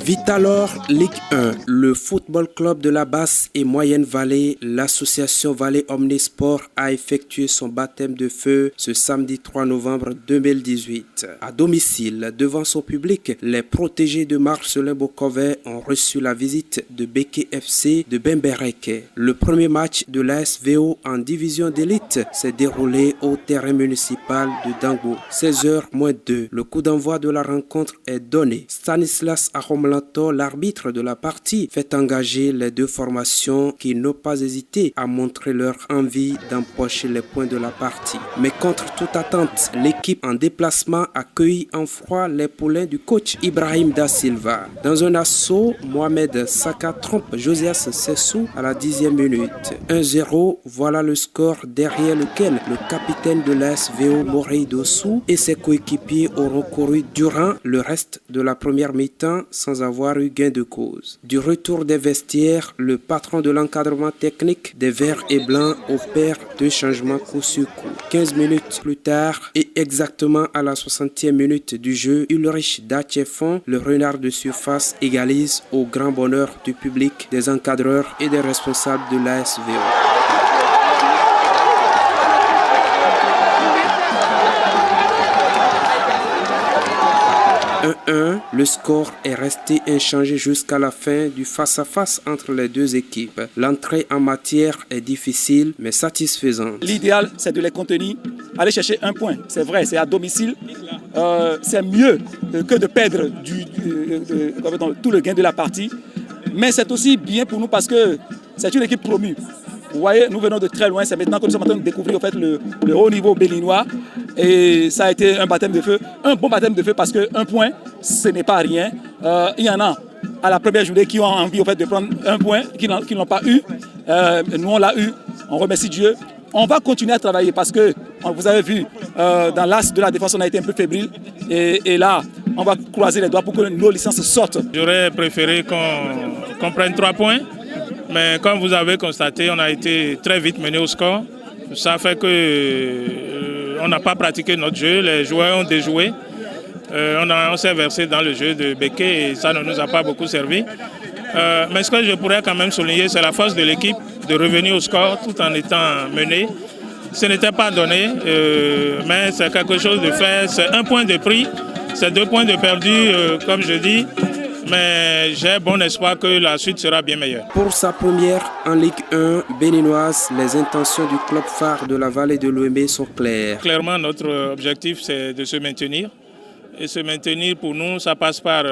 Vitalor Ligue 1, le football club de la basse et moyenne vallée, l'association Vallée Omnisport a effectué son baptême de feu ce samedi 3 novembre 2018. À domicile, devant son public, les protégés de Marcelin Bokovet ont reçu la visite de Béké FC de Bembereke. Le premier match de l'ASVO en division d'élite s'est déroulé au terrain municipal de Dango. 16h-2, le coup d'envoi de la rencontre est donné. Stanislas Aromlanto, l'arbitre de la partie, fait engager les deux formations qui n'ont pas hésité à montrer leur envie d'empocher les points de la partie. Mais contre toute attente, l'équipe en déplacement accueille en froid les poulains du coach Ibrahim Da Silva. Dans un assaut, Mohamed Saka trompe Josias Sessou à la 10e minute. 1-0, voilà le score derrière lequel le capitaine de l'ASVO Morey Dossou et ses coéquipiers auront couru durant le reste de la première mi-temps sans avoir eu gain de cause. Du retour des vestiaires, le patron de l'encadrement technique des Verts et Blancs opère deux changements coup sur coup. 15 minutes plus tard et exactement à la 60e minute du jeu, Ulrich Dachefon, le renard de surface, égalise au grand bonheur du public, des encadreurs et des responsables de l'ASVO. 1-1, le score est resté inchangé jusqu'à la fin du face-à-face entre les deux équipes. L'entrée en matière est difficile mais satisfaisante. L'idéal, c'est de les contenir, aller chercher un point. C'est vrai, c'est à domicile. C'est mieux que de perdre tout le gain de la partie. Mais c'est aussi bien pour nous parce que c'est une équipe promue. Vous voyez, nous venons de très loin. C'est maintenant que nous sommes en train de découvrir en fait, le haut niveau béninois. Et ça a été un baptême de feu. Un bon baptême de feu parce qu'un point, ce n'est pas rien. Il y en a à la première journée qui ont envie en fait, de prendre un point, qui ne l'ont pas eu. Nous, on l'a eu. On remercie Dieu. On va continuer à travailler parce que, vous avez vu, dans l'axe de la défense, on a été un peu fébrile. Et là, on va croiser les doigts pour que nos licences sortent. J'aurais préféré qu'on prenne 3 points. Mais comme vous avez constaté, on a été très vite mené au score. Ça fait qu'on n'a pas pratiqué notre jeu, les joueurs ont déjoué. On s'est versé dans le jeu de Béké et ça ne nous a pas beaucoup servi. Mais ce que je pourrais quand même souligner, c'est la force de l'équipe de revenir au score tout en étant mené. Ce n'était pas donné, mais c'est quelque chose de fait. C'est un point de pris, c'est 2 points de perdu, comme je dis. Mais j'ai bon espoir que la suite sera bien meilleure. Pour sa première en Ligue 1 béninoise, les intentions du club phare de la vallée de l'Ouémé sont claires. Clairement, notre objectif, c'est de se maintenir. Et se maintenir, pour nous, ça passe par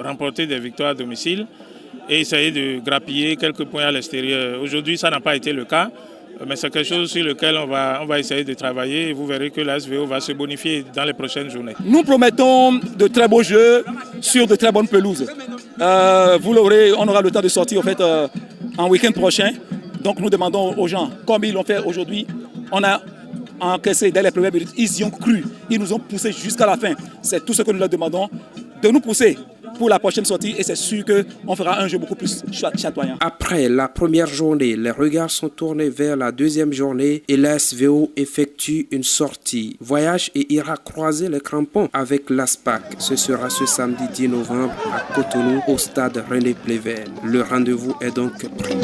remporter des victoires à domicile et essayer de grappiller quelques points à l'extérieur. Aujourd'hui, ça n'a pas été le cas. Mais c'est quelque chose sur lequel on va essayer de travailler et vous verrez que l'ASVO va se bonifier dans les prochaines journées. Nous promettons de très beaux jeux sur de très bonnes pelouses. Vous l'aurez, on aura le temps de sortir en fait, en week-end prochain. Donc nous demandons aux gens, comme ils l'ont fait aujourd'hui, on a encaissé dès les premières minutes, ils y ont cru, ils nous ont poussé jusqu'à la fin. C'est tout ce que nous leur demandons, de nous pousser pour la prochaine sortie et c'est sûr qu'on fera un jeu beaucoup plus chatoyant. Après la première journée, les regards sont tournés vers la deuxième journée et l'ASVO effectue une sortie. Voyage et ira croiser les crampons avec l'ASPAC. Ce sera ce samedi 10 novembre à Cotonou au stade René Pleven. Le rendez-vous est donc pris.